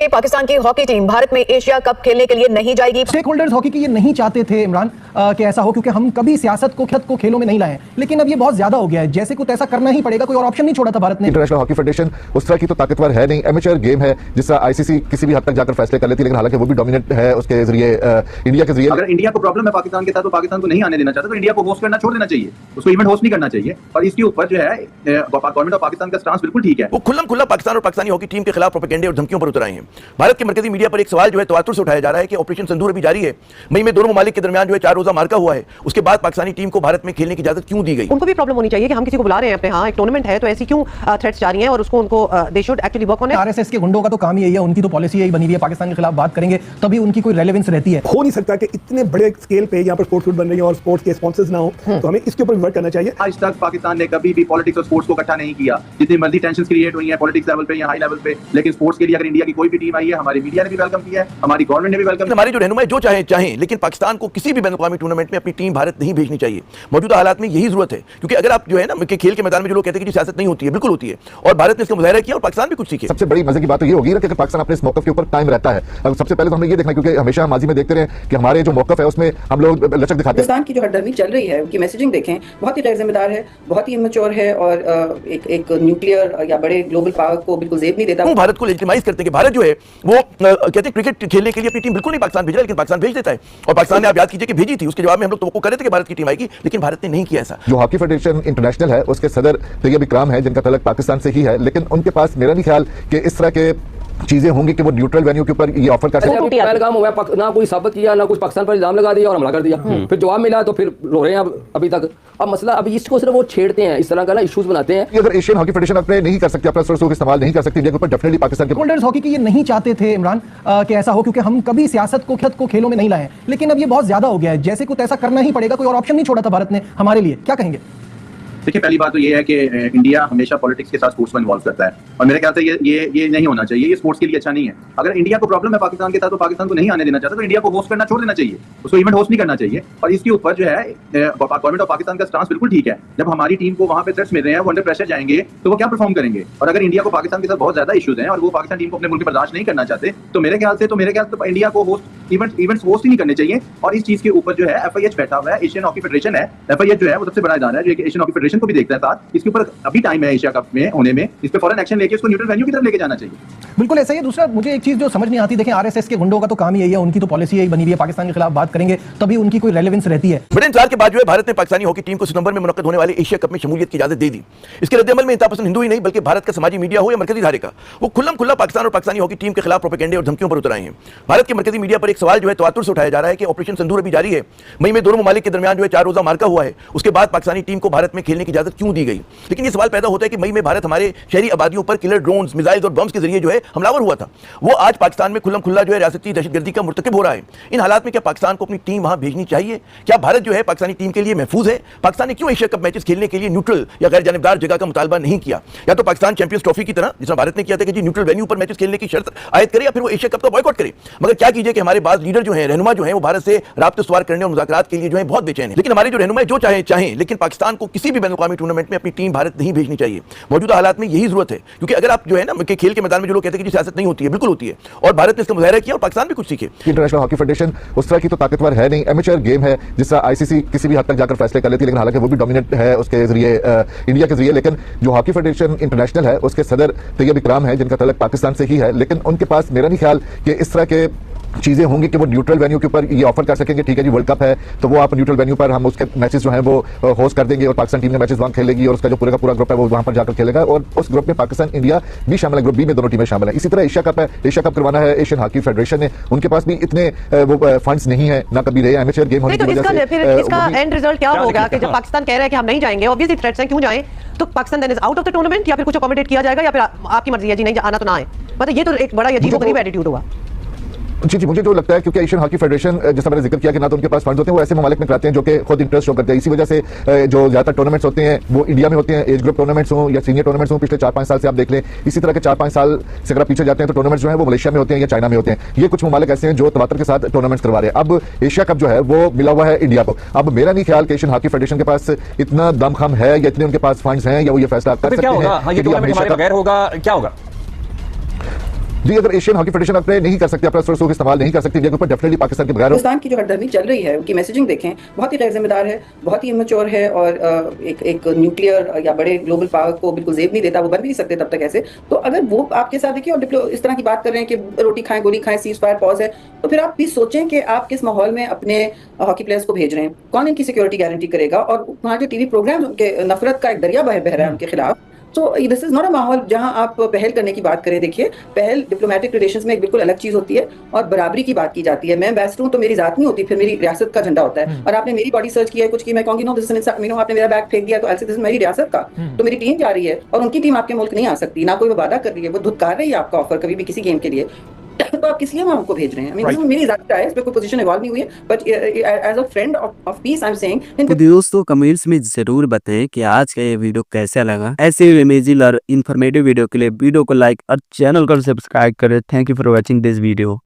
पाकिस्तान की hockey team Bharat में Asia cup खेलने के लिए नहीं जाएगी। स्टेक होल्डर्स हॉकी की ये नहीं चाहते थे इमरान कि ऐसा हो, क्योंकि हम कभी सियासत को खेलों में नहीं लाए, लेकिन अब ये बहुत ज्यादा हो गया है। जैसे कुछ ऐसा करना ही पड़ेगा, कोई और ऑप्शन नहीं छोड़ा था भारत ने। इंटरनेशनल हॉकी फेडरेशन उस तरह की तो ताकतवर है नहीं, एमेचर गेम है जिसका आईसीसी किसी भी हद तक जाकर फैसले कर लेती है, लेकिन हालांकि वो भी डोमिनेट है उसके जरिए इंडिया के जरिए। अगर इंडिया को प्रॉब्लम है पाकिस्तान के साथ, तो पाकिस्तान को नहीं आने देना चाहता, तो इंडिया को होस्ट करना छोड़ देना चाहिए, उसको इवेंट होस्ट नहीं करना चाहिए। और इसके ऊपर जो है गवर्नमेंट ऑफ पाकिस्तान का स्टांस बिल्कुल ठीक है। वो खुल्लम-खुल्ला पाकिस्तान और पाकिस्तानी हॉकी टीम के खिलाफ प्रोपेगेंडे और धमकियों पर उतर आए हैं। भारत के मरकजी मीडिया पर एक सवाल जो है तवातुर से उठाया जा रहा है कि ऑपरेशन सिंदूर अभी जारी है, मई में दोनों ममालिक के दरमियान जो है 4 रोजा मार्का हुआ है, उसके बाद पाकिस्तानी टीम को भारत में खेलने की इजाजत क्यों दी गई? उनको भी प्रॉब्लम होनी चाहिए कि हम किसी को बुला रहे हैं अपने, हाँ एक टूर्नामेंट है, तो ऐसी क्यों थ्रेट्स जारी हैं, और उसको उनको they should actually work on it. RSS के गुंडों का तो काम यही है, उनकी तो पॉलिसी यही बनी हुई है, पाकिस्तान के खिलाफ बात करेंगे तभी उनकी कोई रेलेवेंस रहती है। हो नहीं सकता कि इतने बड़े स्केल पे यहाँ पर स्पोर्ट्स बन रही है और स्पोर्ट्स के स्पॉन्सर्स ना हो, तो हमें इसके ऊपर वर्क करना चाहिए। आज तक पाकिस्तान ने कभी भी पॉलिटिक्स और स्पोर्ट्स को इकट्ठा नहीं किया, जितनी मर्जी टेंशन क्रिएट हुई है पॉलिटिक्स लेवल पे या हाई लेवल पे, लेकिन स्पोर्ट्स के लिए अगर इंडिया की कोई भी टीम आई है, हमारी मीडिया ने भी वेलकम किया है, हमारी गवर्नमेंट ने भी वेलकम। हमारे जो रहनुमा जो चाहे, लेकिन पाकिस्तान को किसी भी बैनुल-अक़वामी टूर्नामेंट में अपनी टीम भारत नहीं भेजनी चाहिए। मौजूदा हालात में यही जरूरत है, क्योंकि अगर आप जो है ना खेल के मैदान में जो लोग कहते हैं कि सियासत नहीं होती है, बिल्कुल होती है, और भारत ने इसका मुजाहिरा किया और पाकिस्तान भी कुछ सीखे। सबसे बड़ी मजे की बात तो ये होगी ना कि अगर पाकिस्तान अपने इस मौक़िफ़ के ऊपर कायम रहता है, अब सबसे पहले तो हमें ये देखना, क्योंकि हमेशा माजी में देखते रहे कि हमारे जो मौक़िफ़ है उसमें हम लोग लचक दिखाते हैं। पाकिस्तान की जो हरदर्मी चल रही है, उनकी मैसेजिंग देखें, बहुत ही गैर जिम्मेदार है, बहुत ही इमेच्योर है, और एक न्यूक्लियर या बड़े ग्लोबल पावर को बिल्कुल जेब नहीं देता। भारत को लेजिटिमाइज करते हैं कि भारत जो है वो कहते हैं क्रिकेट खेलने के लिए अपनी टीम बिल्कुल नहीं पाकिस्तान भेज रहा है, लेकिन पाकिस्तान भेज देता है। और पाकिस्तान ने आप याद कीजिए कि भेजी थी, उसके जवाब में हम लोग तो कर रहे थे कि भारत की टीम आएगी, लेकिन भारत ने नहीं किया ऐसा। जो हॉकी फेडरेशन इंटरनेशनल है उसके सदर तैयब इकराम है, जिनका तलक पाकिस्तान से ही है, लेकिन उनके पास मेरा नहीं ख्याल कि इस तरह के चीजें होंगी कि वो न्यूट्रल वेन्यू के ऊपर ये ऑफर कर सकते हैं। पहलगाम हुआ, ना कोई साबित किया, ना कुछ पाकिस्तान पर इल्जाम लगा दिया और हमला कर दिया, फिर जवाब मिला तो फिर रो रहे हैं अभी तक। अब मसला अभी इसको सिर्फ वो छेड़ते हैं, इस तरह का ना इश्यूज बनाते हैं। अगर एशियन हॉकी फेडरेशन अपने नहीं कर सकती, अपना सोर्स इस्तेमाल नहीं कर सकती इंडिया के ऊपर, डेफिनेटली पाकिस्तान के होल्डर्स हॉकी की ये नहीं चाहते थे इमरान कि ऐसा हो, क्योंकि हम कभी सियासत को खेलों में नहीं लाए, लेकिन अब ये बहुत ज्यादा हो गया है। जैसे कुछ ऐसा करना ही पड़ेगा, कोई और ऑप्शन नहीं छोड़ा था भारत ने हमारे लिए। क्या कहेंगे? देखिए, पहली बात तो ये है कि इंडिया हमेशा पॉलिटिक्स के साथ स्पोर्ट्स में इन्वॉल्व करता है, और मेरे ख्याल से ये नहीं होना चाहिए, ये स्पोर्ट्स के लिए अच्छा नहीं है। अगर इंडिया को प्रॉब्लम है पाकिस्तान के साथ, तो पाकिस्तान को नहीं आने देना चाहता, तो इंडिया को होस्ट करना छोड़ देना चाहिए, उसको इवेंट होस्ट नहीं करना चाहिए। और इसके ऊपर जो है गवर्नमेंट ऑफ पाकिस्तान का स्टांस बिल्कुल ठीक है। जब हमारी टीम को वहां पे थ्रेट्स मिल रहे हैं, वो अंडर प्रेशर जाएंगे, तो वो क्या परफॉर्म करेंगे? और अगर इंडिया को पाकिस्तान के साथ बहुत ज्यादा इश्यूज हैं और वो पाकिस्तान टीम को अपने मुल्क में बर्दाश्त नहीं करना चाहते, तो मेरे ख्याल से इंडिया को इवेंट्स होस्ट ही नहीं करने चाहिए। और इस चीज के ऊपर जो है FIH बैठा हुआ है, एशियन हॉकी फेडरेशन है, FIH जो है वो सबसे बड़ा इदारा है जो एशियन हॉकी फेडरेशन को भी देखता है साथ। इसके ऊपर अभी टाइम है एशिया कप में होने में, इस पे फॉरेन एक्शन लेके उसको न्यूट्रल वेन्यू की तरफ लेके जाना चाहिए। बिल्कुल ऐसा ही है। दूसरा, मुझे एक चीज जो समझ नहीं आती, देखें आरएसएस के गुंडों का तो काम यही है, उनकी तो पॉलिसी यही बनी हुई है, पाकिस्तान के खिलाफ बात करेंगे तभी उनकी कोई रेलेवेंस रहती है। बड़े इंतजार के बाद जो है भारत ने पाकिस्तानी हॉकी टीम को सितंबर में मुनक्कद होने वाले एशिया कप में शमूलियत की इजाजत दे दी। इसके रद्देअमल में इंतहापसंद हिंदू ही नहीं बल्कि भारत का समाजी मीडिया हो या मरकजी धारे का, वो खुल्लम-खुल्ला पाकिस्तान और पाकिस्तानी हॉकी टीम के खिलाफ प्रोपेगेंडे और धमकियों पर उतर आए हैं। भारत के मरकजी मीडिया पर एक सवाल जो है तवातुर से उठाया जा रहा है कि ऑपरेशन सिंदूर अभी जारी है, मई में दोनों ममालिक के दरमियान जो है 4 रोजा मार्का हुआ है, उसके बाद पाकिस्तानी टीम को भारत में खेलने की इजाजत क्यों दी गई? लेकिन ये सवाल पैदा होता है कि मई में भारत हमारे शहरी आबादियों पर किलर ड्रोन्स, मिसाइल्स और बम्स के जरिए जो है हमलावर हुआ था, वो आज पाकिस्तान में खुल्लम-खुल्ला जो है रियासती दहशतगर्दी का मुर्तकिब हो रहा है। इन हालात में क्या पाकिस्तान को अपनी टीम वहां भेजनी चाहिए? क्या भारत जो है पाकिस्तानी टीम के लिए महफूज है? पाकिस्तान ने क्यों एशिया कप मैचेस खेलने के लिए न्यूट्रल या गैर जानिबदार जगह का मुतालबा नहीं किया? या तो पाकिस्तान चैंपियंस ट्रॉफी की तरह जिसमें भारत ने किया था कि जी न्यूट्रल वेन्यू पर मैचेस खेलने की शर्त आयद करे, या फिर वो एशिया कप का बॉयकॉट करे। मगर क्या कीजिए कि हमारे बाज़ लीडर जो हैं, रहनुमा जो हैं, वो भारत से राब्ते सवार करने और मुज़ाकरात के लिए जो है बहुत बेचैन है। लेकिन हमारे जो रहनुमा जो चाहे, लेकिन पाकिस्तान को किसी भी बैनुल-अक़वामी टूर्नामेंट में अपनी टीम भारत नहीं भेजनी चाहिए। मौजूदा हालात में यही जरूरत है, क्योंकि अगर आप जो है ना खेल के मैदान में जो लोग कहते हैं कि सियासत नहीं होती है, बिल्कुल होती है, और भारत ने इसका मुजाहिरा किया और पाकिस्तान भी कुछ सीखे। इंटरनेशनल हॉकी फेडरेशन उस तरह की तो ताकतवर है नहीं, एमेचर गेम है जिसका आईसीसी किसी भी हद तक जाकर फैसले कर लेती है, लेकिन हालांकि वो भी डोमिनेट है उसके जरिए इंडिया के जरिए। लेकिन जो हॉकी फेडरेशन इंटरनेशनल है उसके सदर तैयब इकराम है, जिनका तलक पाकिस्तान से ही है, लेकिन उनके पास मेरा नहीं ख्याल कि इस तरह के चीजें होंगी कि वो न्यूट्रल वेन्यू के ऊपर ये ऑफर कर सकेंगे। ठीक है जी, वर्ल्ड कप है तो वो आप न्यूट्रल वेन्यू पर हम उसके मैचेस जो हैं वो होस्ट कर देंगे और पाकिस्तान टीम ने मैचेस वहां खेलेगी और उसका जो पूरा का पूरा ग्रुप है वो वहां पर जाकर खेलेगा, और उस ग्रुप में पाकिस्तान इंडिया भी शामिल है, ग्रुप बी में दोनों टीमें शामिल है। इसी तरह एशिया कप है, एशिया कप करवाना है एशियन हॉकी फेडरेशन ने, उनके पास भी इतने वो फंड्स नहीं है, ना कभी रहे, एमेचर गेम होने की वजह से। फिर इसका एंड रिजल्ट क्या होगा कि जब पाकिस्तान कह रहा है कि हम नहीं जाएंगे, ऑब्वियसली थ्रेट्स हैं, क्यों जाएं, तो Pakistan then is out of the tournament, या फिर कुछ अकोमोडेट किया जाएगा, या फिर आपकी मर्जी है जी नहीं आना तो ना आए। मतलब ये तो एक बड़ा अजीब एटीट्यूड हुआ। जी, मुझे जो लगता है क्योंकि एशियन हॉकी फेडरेशन जैसा मैंने जिक्र किया कि ना तो उनके पास फंड्स होते हैं, वो ऐसे ममालिक में कराते हैं जो कि खुद इंटरेस्ट शो करते हैं। इसी वजह से जो ज्यादातर टूर्नामेंट्स होते हैं वो इंडिया में होते हैं, एज ग्रुप टूर्नामेंट्स हों या सीनियर टूर्नामेंट्स हों। पिछले 4-5 साल से आप देख लें, इसी तरह के 4-5 साल से अगर पीछे जाते हैं तो टूर्नामेंट्स जो है वो मलेशिया में होते हैं या चाइना में होते हैं। ये कुछ ममालिक ऐसे हैं जो तवातर के साथ टूर्नामेंट्स करवा रहे हैं। अब एशिया कप जो है वो मिला हुआ है इंडिया को। अब मेरा नहीं ख्याल कि एशियन हॉकी फेडरेशन के पास इतना दमखम है या इतने उनके पास फंड्स हैं या वो ये फैसला कर सकते हैं। क्या होगा? जी अगर एशियन हॉकी फेडरेशन अपने नहीं कर सकते, अपना रिसोर्स का इस्तेमाल नहीं कर सकती इंडिया के ऊपर, डेफिनेटली पाकिस्तान के बगैर हिंदुस्तान की जो हरदर्मी चल रही है, उनकी मैसेजिंग देखें, बहुत ही गैर जिम्मेदार है, बहुत ही इमेच्योर है और एक न्यूक्लियर या बड़े ग्लोबल पावर को बिल्कुल जेब नहीं देता, वो बन भी नहीं सकते तब तक ऐसे। तो अगर वो आपके साथ देखिए और इस तरह की बात कर रहे हैं कि रोटी खाएं गोली खाएं, सीज फायर पॉज है, तो फिर आप भी सोचें कि आप किस माहौल में अपने हॉकी प्लेयर्स को भेज रहे हैं, कौन इनकी सिक्योरिटी गारंटी करेगा। और वहाँ जो टीवी प्रोग्राम उनके नफरत का एक दरिया बह रहा है उनके खिलाफ, तो दिस इज नॉट अ माहौल जहां आप पहल करने की बात करें। देखिए, पहल डिप्लोमेटिक रिलेशंस में एक बिल्कुल अलग चीज होती है और बराबरी की बात की जाती है। मैं एम्बेसडर हूं तो मेरी जात नहीं होती, फिर मेरी रियासत का झंडा होता है। और आपने मेरी बॉडी सर्च किया है, कुछ की, मैं कहूंगी नो दिस इज आपने मेरा बैग फेंक दिया तो ऐसे दिस इज मेरी रियासत का, तो मेरी टीम जा रही है और उनकी टीम आपके मुल्क नहीं आ सकती, ना कोई वो वादा कर रही है, वो धुतकार रही है आपका ऑफर कभी भी किसी गेम के लिए, तो आप किस लिए वहां उनको भेज रहे हैं? I mean, मेरी जात है, इस पे कोई पोजीशन इवॉल्व नहीं हुई है, but as a friend of peace I am saying. तो दोस्तों कमेंट्स में जरूर बताएं कि आज का ये वीडियो कैसा लगा। ऐसे इमेजिंग और इन्फॉर्मेटिव वीडियो के लिए वीडियो को लाइक और चैनल को सब्सक्राइब करें। Thank you for watching this video.